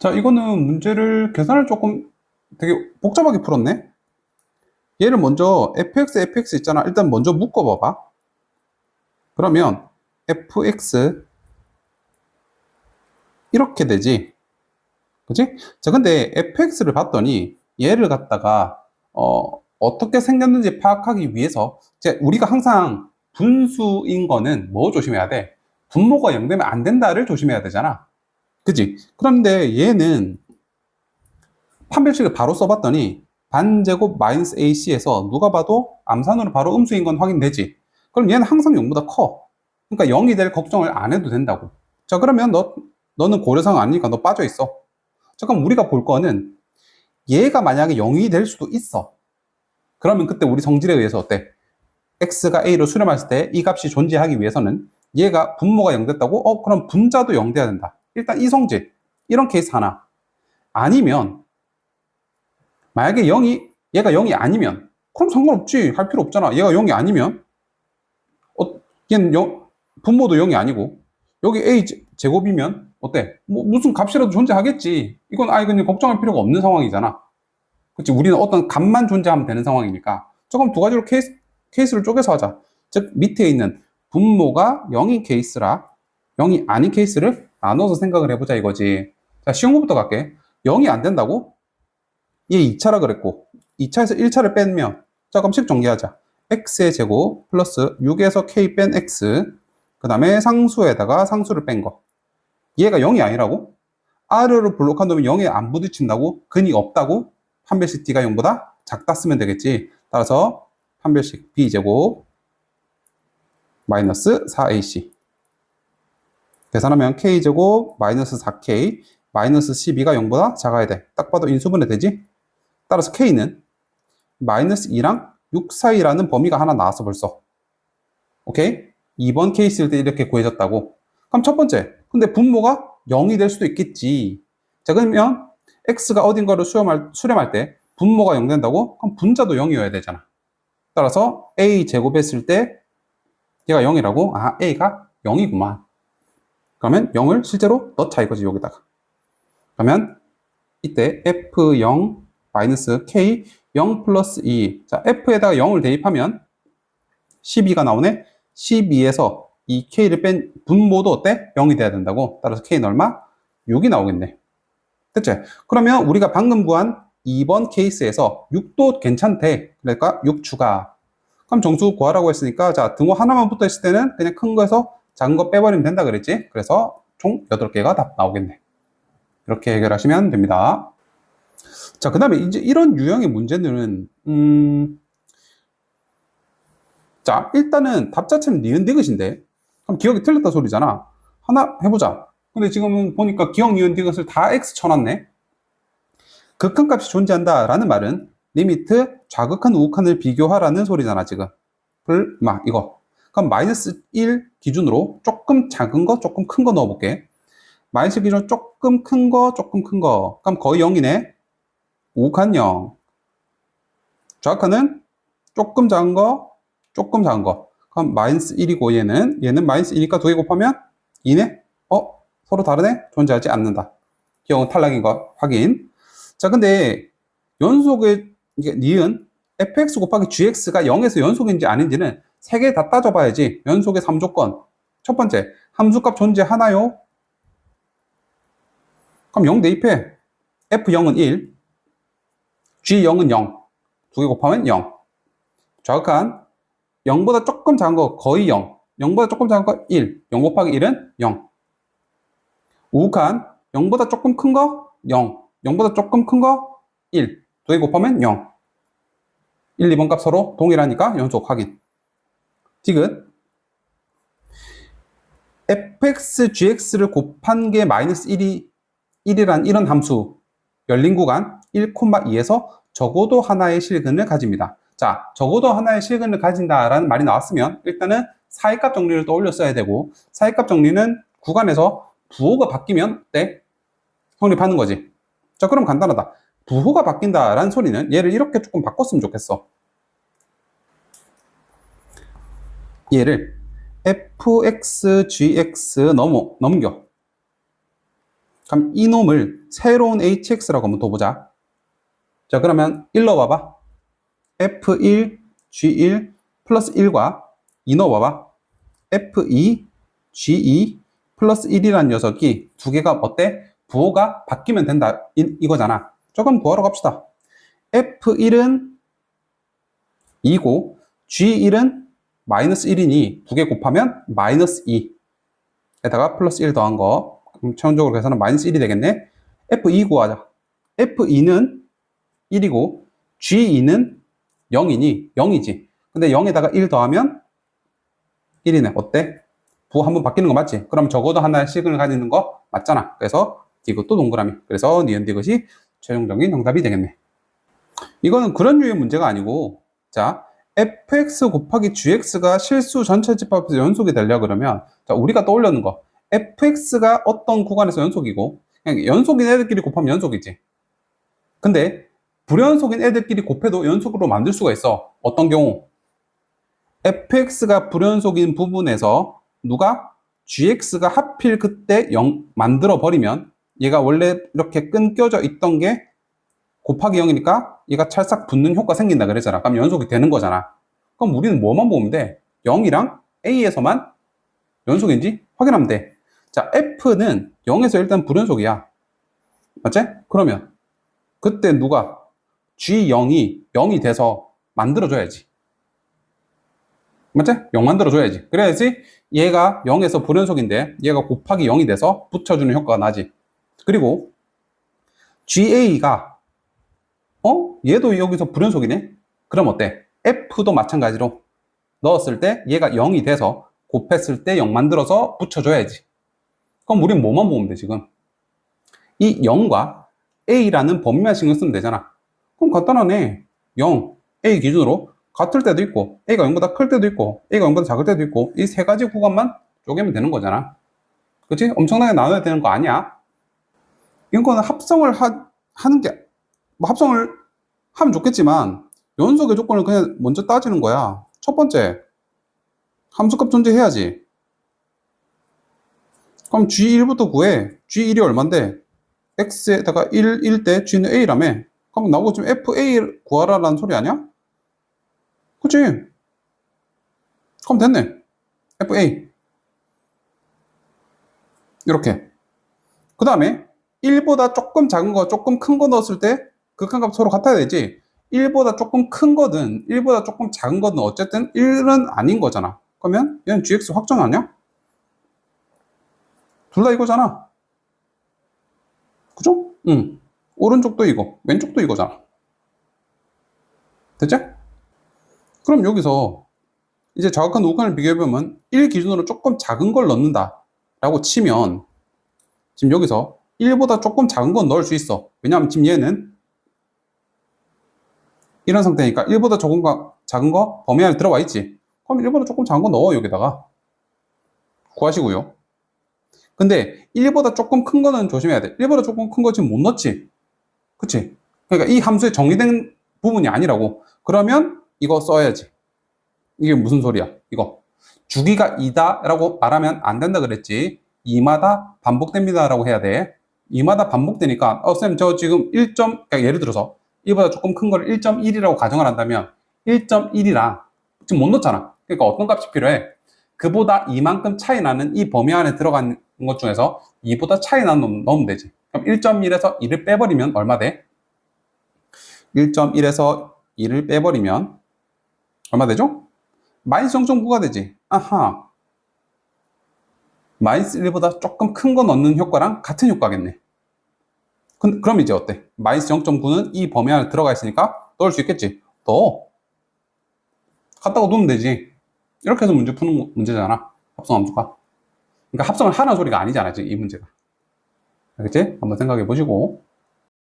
자, 이거는 문제를 계산을 조금 되게 복잡하게 풀었네. 얘를 먼저 fx 있잖아. 일단 먼저 묶어봐봐. 그러면 fx 이렇게 되지. 그치? 자, 근데 fx를 봤더니 얘를 갖다가 어떻게 생겼는지 파악하기 위해서 이제 우리가 항상 분수인 거는 뭐 조심해야 돼? 분모가 0 되면 안 된다를 조심해야 되잖아. 그치? 그런데 얘는 판별식을 바로 써봤더니 반제곱 마이너스 AC에서 누가 봐도 암산으로 바로 음수인 건 확인되지. 그럼 얘는 항상 0보다 커. 그러니까 0이 될 걱정을 안 해도 된다고. 자, 그러면 너는 고려사항 아니니까 너 빠져 있어. 자, 그럼 우리가 볼 거는 얘가 만약에 0이 될 수도 있어. 그러면 그때 우리 성질에 의해서 어때? x가 a로 수렴했을 때 이 값이 존재하기 위해서는 얘가 분모가 0 됐다고? 그럼 분자도 0 돼야 된다. 일단 이 성질. 이런 케이스 하나. 아니면 만약에 얘가 0이 아니면 그럼 상관없지. 할 필요 없잖아. 얘가 0이 아니면 얘는 분모도 0이 아니고 여기 a 제곱이면 어때? 뭐 무슨 값이라도 존재하겠지. 이건 아예 그냥 걱정할 필요가 없는 상황이잖아. 그치? 우리는 어떤 값만 존재하면 되는 상황이니까 조금 두 가지로 케이스를 쪼개서 하자. 즉 밑에 있는 분모가 0인 케이스라 0이 아닌 케이스를 나눠서 생각을 해보자 이거지. 자, 쉬운 것부터 갈게. 0이 안 된다고? 얘 2차라 그랬고 2차에서 1차를 빼면 자 그럼 식 정리하자. x의 제곱 플러스 6에서 k 뺀 x 그 다음에 상수에다가 상수를 뺀 거. 얘가 0이 아니라고? R로 블록한 놈이 0에 안 부딪힌다고? 근이 없다고? 판별식 D가 0보다 작다 쓰면 되겠지. 따라서 판별식 B제곱 마이너스 4AC 계산하면 K제곱 마이너스 4K 마이너스 12가 0보다 작아야 돼. 딱 봐도 인수분해 되지? 따라서 K는 마이너스 2랑 6 사이라는 범위가 하나 나왔어 벌써. 오케이? 2번 케이스일 때 이렇게 구해졌다고. 그럼 첫 번째, 근데 분모가 0이 될 수도 있겠지. 자, 그러면 x가 어딘가를 수렴할 때 분모가 0 된다고? 그럼 분자도 0이어야 되잖아. 따라서 a 제곱했을 때 얘가 0이라고? 아, a가 0이구만. 그러면 0을 실제로 넣자 이거지 여기다가. 그러면 이때 f0 마이너스 k 0 플러스 2. 자, f에다가 0을 대입하면 12가 나오네. 12에서 이 k를 뺀 분모도 어때? 0이 돼야 된다고. 따라서 k는 얼마? 6이 나오겠네. 됐지? 그러면 우리가 방금 구한 2번 케이스에서 6도 괜찮대. 그러니까 6 추가. 그럼 정수 구하라고 했으니까 자 등호 하나만 붙어 있을 때는 그냥 큰 거에서 작은 거 빼버리면 된다 그랬지? 그래서 총 8개가 답 나오겠네. 이렇게 해결하시면 됩니다. 자, 그 다음에 이제 이런 유형의 문제는 자, 일단은 답 자체는 니은 디귿인데 그럼 기억이 틀렸다 소리잖아. 하나 해보자. 근데 지금 보니까 기억 니은 디귿을 다 x 쳐놨네. 극한값이 존재한다라는 말은 리미트 좌극한 우극한을 비교하라는 소리잖아 지금. 이거. 그럼 마이너스 1 기준으로 조금 작은 거 조금 큰 거 넣어볼게. 마이너스 기준 조금 큰 거 조금 큰 거. 그럼 거의 0이네. 우극한 0. 좌극한은 조금 작은 거 조금 작은 거. 그럼 마이너스 1이고 얘는 마이너스 1이니까 2개 곱하면 2네? 서로 다르네? 존재하지 않는다. 기억은 탈락인 거 확인. 자, 근데 연속의 니은 fx 곱하기 gx가 0에서 연속인지 아닌지는 3개 다 따져봐야지. 연속의 3조건. 첫 번째, 함수값 존재하나요? 그럼 0 대입해. f0은 1, g0은 0. 2개 곱하면 0. 좌극한 0보다 조금 작은 거 거의 0. 0보다 조금 작은 거 1. 0 곱하기 1은 0. 우극한 0보다 조금 큰 거 0. 0보다 조금 큰 거 1. 2개 곱하면 0. 1, 2번 값 서로 동일하니까 연속 확인. 디귿 fx, gx를 곱한 게 마이너스 1이란 이런 함수 열린 구간 1,2에서 적어도 하나의 실근을 가집니다. 자, 적어도 하나의 실근을 가진다라는 말이 나왔으면 일단은 사이값 정리를 떠올려 써야 되고 사이값 정리는 구간에서 부호가 바뀌면 성립하는 거지. 자, 그럼 간단하다. 부호가 바뀐다라는 소리는 얘를 이렇게 조금 바꿨으면 좋겠어. 얘를 fx, gx 넘겨. 그럼 이놈을 새로운 hx라고 한번 둬보자. 자, 그러면 1 넣어봐봐. f1, g1 플러스 1과 2 넣어봐봐. f2, g2 플러스 1이라는 녀석이 두 개가 어때? 부호가 바뀌면 된다. 이거잖아. 조금 구하러 갑시다. f1은 2고 g1은 마이너스 1이니 두 개 곱하면 마이너스 2에다가 플러스 1 더한 거. 그럼 최종적으로 계산은 마이너스 1이 되겠네. f2 구하자. f2는 1이고 g2는 0이니 0이지. 근데 0에다가 1 더하면 1이네. 어때? 부호 한번 바뀌는 거 맞지? 그럼 적어도 하나의 시그널 가지는 거 맞잖아. 그래서 디귿도 동그라미. 그래서 니은 디귿이 최종적인 정답이 되겠네. 이거는 그런 류의 문제가 아니고, 자, fx 곱하기 gx가 실수 전체 집합에서 연속이 되려 그러면, 자, 우리가 떠올려는 거, fx가 어떤 구간에서 연속이고, 그냥 연속인 애들끼리 곱하면 연속이지. 근데 불연속인 애들끼리 곱해도 연속으로 만들 수가 있어. 어떤 경우? fx가 불연속인 부분에서 누가 gx가 하필 그때 0 만들어 버리면 얘가 원래 이렇게 끊겨져 있던 게 곱하기 0이니까 얘가 찰싹 붙는 효과 생긴다 그랬잖아. 그럼 연속이 되는 거잖아. 그럼 우리는 뭐만 보면 돼? 0이랑 a에서만 연속인지 확인하면 돼. 자, f는 0에서 일단 불연속이야. 맞지? 그러면 그때 누가 g0이 0이 돼서 만들어줘야지. 맞지? 0 만들어줘야지. 그래야지 얘가 0에서 불연속인데 얘가 곱하기 0이 돼서 붙여주는 효과가 나지. 그리고 GA가 얘도 여기서 불연속이네? 그럼 어때? F도 마찬가지로 넣었을 때 얘가 0이 돼서 곱했을 때 0 만들어서 붙여줘야지. 그럼 우린 뭐만 보면 돼 지금? 이 0과 A라는 범위만 신경 쓰면 되잖아. 그럼 간단하네. 0, A 기준으로 같을 때도 있고 A가 0보다 클 때도 있고 A가 0보다 작을 때도 있고 이 세 가지 구간만 쪼개면 되는 거잖아. 그치? 엄청나게 나눠야 되는 거 아니야. 이거는 합성을 하는 게, 뭐 합성을 하면 좋겠지만 연속의 조건을 그냥 먼저 따지는 거야. 첫 번째, 함수값 존재해야지. 그럼 G1부터 구해. G1이 얼만데? X에다가 1일 때 G는 A라며. 그럼 나보고 지금 FA 구하라라는 소리 아니야? 그치? 그럼 됐네. FA. 이렇게. 그 다음에 1보다 조금 작은 거, 조금 큰 거 넣었을 때 극한값 서로 같아야 되지. 1보다 조금 큰 거든 1보다 조금 작은 거든 어쨌든 1은 아닌 거잖아. 그러면 얘는 GX 확정 아니야? 둘 다 이거잖아. 그죠? 응. 오른쪽도 이거, 왼쪽도 이거잖아. 됐지? 그럼 여기서 이제 정확한 우간을 비교해보면 1 기준으로 조금 작은 걸 넣는다 라고 치면 지금 여기서 1보다 조금 작은 건 넣을 수 있어. 왜냐하면 지금 얘는 이런 상태니까 1보다 작은 거 범위 안에 들어와 있지. 그럼 1보다 조금 작은 거 넣어 여기다가. 구하시고요. 근데 1보다 조금 큰 거는 조심해야 돼. 1보다 조금 큰 거 지금 못 넣지. 그치? 그러니까 이 함수에 정의된 부분이 아니라고. 그러면 이거 써야지. 이게 무슨 소리야? 이거. 주기가 2다 라고 말하면 안 된다 그랬지. 2마다 반복됩니다 라고 해야 돼. 2마다 반복되니까 쌤 저 지금 1. 그러니까 예를 들어서 1보다 조금 큰 거를 1.1이라고 가정을 한다면 1.1이랑 지금 못 넣잖아. 그러니까 어떤 값이 필요해? 그보다 이만큼 차이 나는 이 범위 안에 들어간 것 중에서 2보다 차이 나는 놈 넣으면 되지. 그럼 1.1에서 2를 빼버리면 얼마 돼? 1.1에서 2를 빼버리면 얼마 되죠? 마이너스 0.9가 되지. 아하. 마이너스 1보다 조금 큰 거 넣는 효과랑 같은 효과겠네. 그럼 이제 어때? 마이너스 0.9는 이 범위 안에 들어가 있으니까 넣을 수 있겠지. 넣어. 갖다가 놓으면 되지. 이렇게 해서 문제 푸는 문제잖아. 합성함수가. 그러니까 합성을 하라는 소리가 아니잖아, 지금 이 문제가. 알겠지? 한번 생각해 보시고.